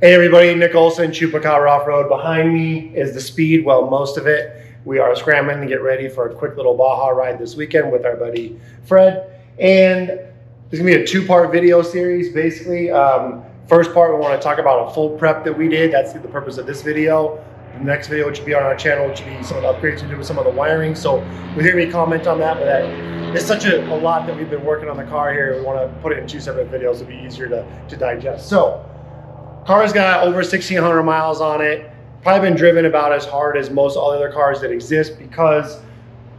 Hey everybody, Nick Olson, Chupacabra Offroad. Behind me is the speed, well, most of it. We are scrambling to get ready for a quick little Baja ride this weekend with our buddy Fred. And there's gonna be a two-part video series, basically. First part, we wanna talk about a full prep that we did. That's the purpose of this video. The next video, which will be on our channel, which will be some of the upgrades we did with some of the wiring. So we'll hear me comment on that, but it's such a lot that we've been working on the car here. We wanna put it in two separate videos. It'll be easier to digest. So, car's got over 1,600 miles on it. Probably been driven about as hard as most all the other cars that exist because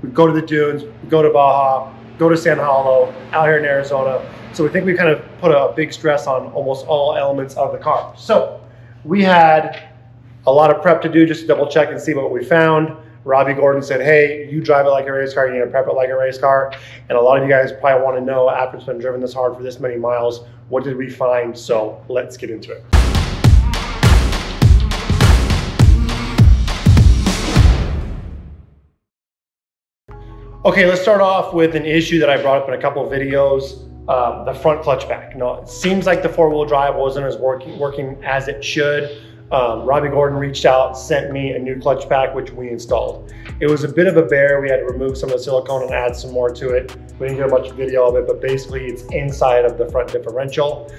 we go to the dunes, we go to Baja, go to San Paulo, out here in Arizona. So we think we kind of put a big stress on almost all elements of the car. So we had a lot of prep to do just to double check and see what we found. Robbie Gordon said, hey, you drive it like a race car, you need to prep it like a race car. And a lot of you guys probably want to know, after it's been driven this hard for this many miles, what did we find? So let's get into it. Okay, let's start off with an issue that I brought up in a couple of videos, the front clutch pack. Now, it seems like the four-wheel drive wasn't as working as it should. Robbie Gordon reached out, sent me a new clutch pack, which we installed. It was a bit of a bear. We had to remove some of the silicone and add some more to it. We didn't get much video of it, but basically it's inside of the front differential.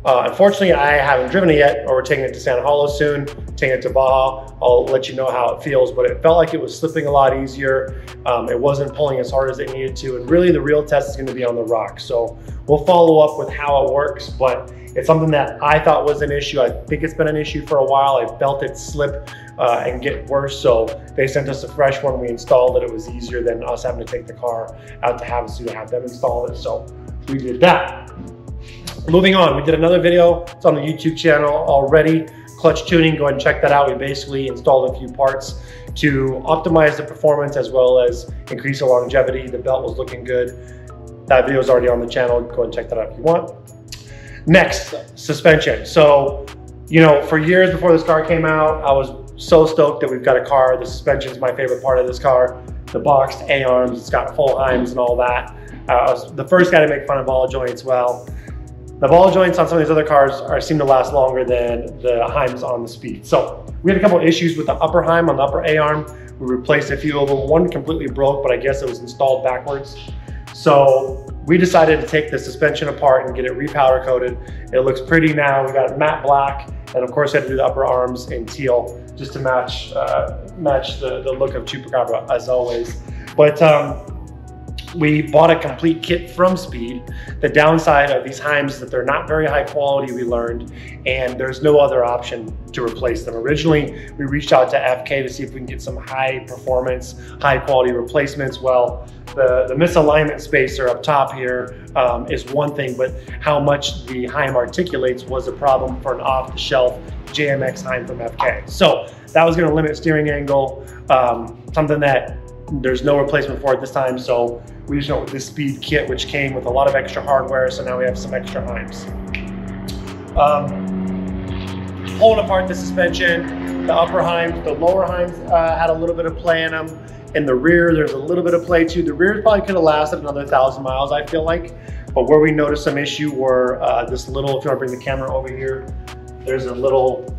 Unfortunately, I haven't driven it yet, or we're taking it to San Paulo soon, taking it to Baja. I'll let you know how it feels, but it felt like it was slipping a lot easier. It wasn't pulling as hard as it needed to, and really the real test is gonna be on the rock. So we'll follow up with how it works, but it's something that I thought was an issue. I think it's been an issue for a while. I felt it slip and get worse, so they sent us a fresh one. We installed it. It was easier than us having to take the car out to Havasu to have them install it, so we did that. Moving on, we did another video. It's on the YouTube channel already. Clutch tuning, go ahead and check that out. We basically installed a few parts to optimize the performance as well as increase the longevity. The belt was looking good. That video is already on the channel. Go ahead and check that out if you want. Next, suspension. So, you know, for years before this car came out, I was so stoked that we've got a car. The suspension is my favorite part of this car. The boxed A-arms, it's got full heims and all that. I was the first guy to make fun of ball joints. Well, the ball joints on some of these other cars seem to last longer than the heims on the Speed. So we had a couple of issues with the upper heim on the upper A-arm. We replaced a few of them. One completely broke, but I guess it was installed backwards. So we decided to take the suspension apart and get it repowder coated. It looks pretty now. We got it matte black, and of course we had to do the upper arms in teal just to match the look of Chupacabra as always. But we bought a complete kit from Speed. The downside of these heims is that they're not very high quality, we learned, and there's no other option to replace them. Originally, we reached out to FK to see if we can get some high performance, high quality replacements. Well, the misalignment spacer up top here is one thing, but how much the heim articulates was a problem for an off-the-shelf JMX heim from FK. So that was gonna limit steering angle, something that there's no replacement for it this time, so we just went with this Speed kit, which came with a lot of extra hardware, so now we have some extra heims. Pulling apart the suspension, the upper heims, the lower heims had a little bit of play in them. In the rear, there's a little bit of play too. The rear probably could have lasted another 1,000 miles, I feel like, but where we noticed some issue were this little, if you want to bring the camera over here, there's a little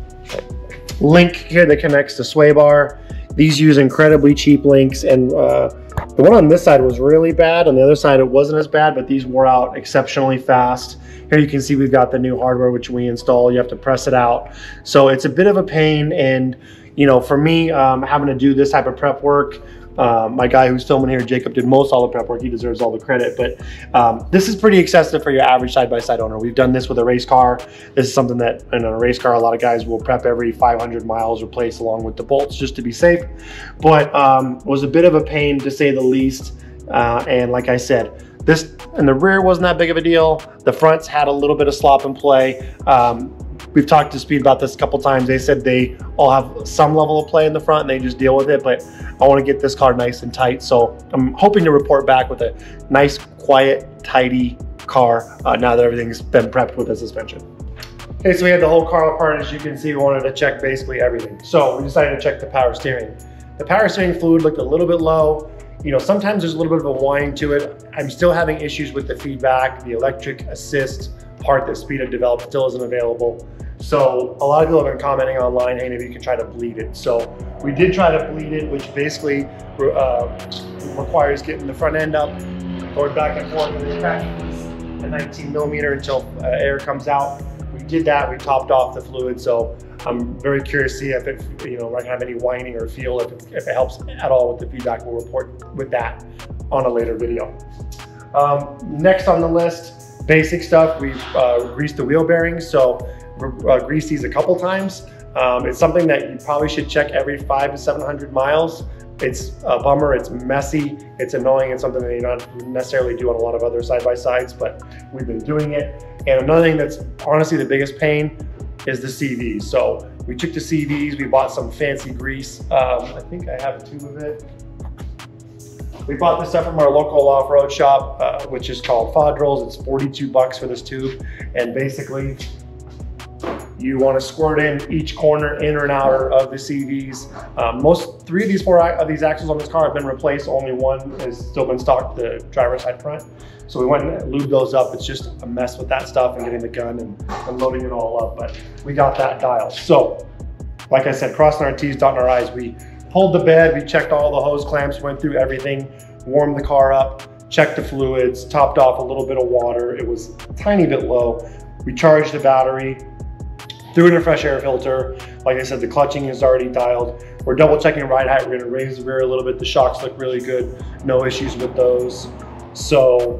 link here that connects the sway bar. These use incredibly cheap links, and the one on this side was really bad. On the other side, it wasn't as bad, but these wore out exceptionally fast. Here you can see we've got the new hardware, which we install. You have to press it out. So it's a bit of a pain, and you know, for me, having to do this type of prep work, my guy who's filming here, Jacob, did most all the prep work. He deserves all the credit, but this is pretty excessive for your average side-by-side owner. We've done this with a race car. This is something that in a race car, a lot of guys will prep every 500 miles, replace along with the bolts just to be safe. But it was a bit of a pain to say the least. And like I said, this in the rear wasn't that big of a deal. The fronts had a little bit of slop and play. We've talked to Speed about this a couple times. They said they all have some level of play in the front and they just deal with it, but I want to get this car nice and tight. So I'm hoping to report back with a nice, quiet, tidy car now that everything's been prepped with the suspension. Okay, so we had the whole car apart. As you can see, we wanted to check basically everything. So we decided to check the power steering. The power steering fluid looked a little bit low. You know, sometimes there's a little bit of a whine to it. I'm still having issues with the feedback. The electric assist part that Speed had developed still isn't available. So a lot of people have been commenting online, hey, maybe you can try to bleed it. So we did try to bleed it, which basically requires getting the front end up, going back and forth with a 19 millimeter until air comes out. We did that, we topped off the fluid. So I'm very curious to see if it, I can have any whining or feel if it helps at all with the feedback. We'll report with that on a later video. Next on the list, basic stuff. We've greased the wheel bearings. So greased these a couple times. It's something that you probably should check every 500 to 700 miles. It's a bummer, it's messy, it's annoying, it's something that you don't necessarily do on a lot of other side-by-sides, but we've been doing it. And another thing that's honestly the biggest pain is the CVs. So we took the CVs, we bought some fancy grease. I think I have a tube of it. We bought this stuff from our local off-road shop, which is called Fodrils. It's 42 bucks for this tube. And basically, you want to squirt in each corner, inner and outer of the CVs. Three of these four of these axles on this car have been replaced. Only one has still been stocked, the driver's side front. So we went and lubed those up. It's just a mess with that stuff and getting the gun and loading it all up, but we got that dialed. So, like I said, crossing our T's, dotting our I's. We pulled the bed, we checked all the hose clamps, went through everything, warmed the car up, checked the fluids, topped off a little bit of water. It was a tiny bit low. We charged the battery, threw in a fresh air filter. Like I said, the clutching is already dialed. We're double checking ride height. We're gonna raise the rear a little bit. The shocks look really good. No issues with those. So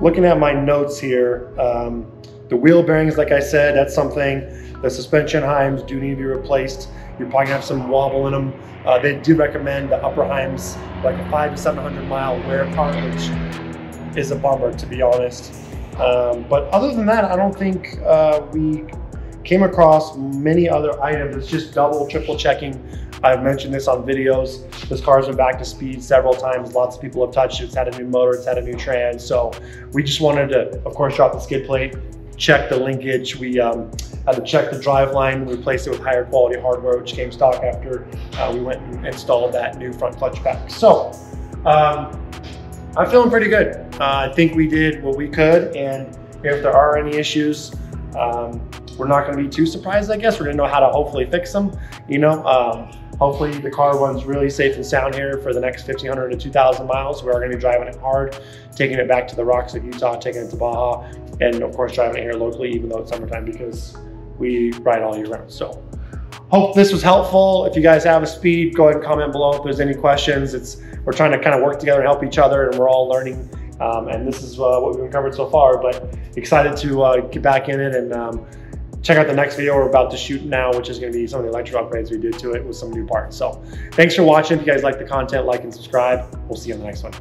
looking at my notes here, the wheel bearings, like I said, that's something. The suspension heims do need to be replaced. You're probably gonna have some wobble in them. They do recommend the upper heims, like a 500 to 700 mile wear part, which is a bummer, to be honest. But other than that, I don't think we came across many other items. It's just double, triple checking. I've mentioned this on videos. This car's been back to speed several times. Lots of people have touched it. It's had a new motor, it's had a new trans. So we just wanted to, of course, drop the skid plate, check the linkage. We had to check the drive line, replace it with higher quality hardware, which came stock after we went and installed that new front clutch pack. So I'm feeling pretty good. I think we did what we could, and if there are any issues, we're not going to be too surprised, I guess. We're going to know how to hopefully fix them. Hopefully the car runs really safe and sound here for the next 1,500 to 2,000 miles. We are going to be driving it hard, taking it back to the rocks of Utah, taking it to Baja, and of course driving it here locally, even though it's summertime, because we ride all year round. So hope this was helpful. If you guys have a speed, go ahead and comment below if there's any questions. We're trying to kind of work together and help each other, and we're all learning. And this is what we've covered so far, but excited to get back in it and check out the next video we're about to shoot now, which is going to be some of the electric upgrades we did to it with some new parts. So thanks for watching. If you guys like the content, like and subscribe. We'll see you on the next one.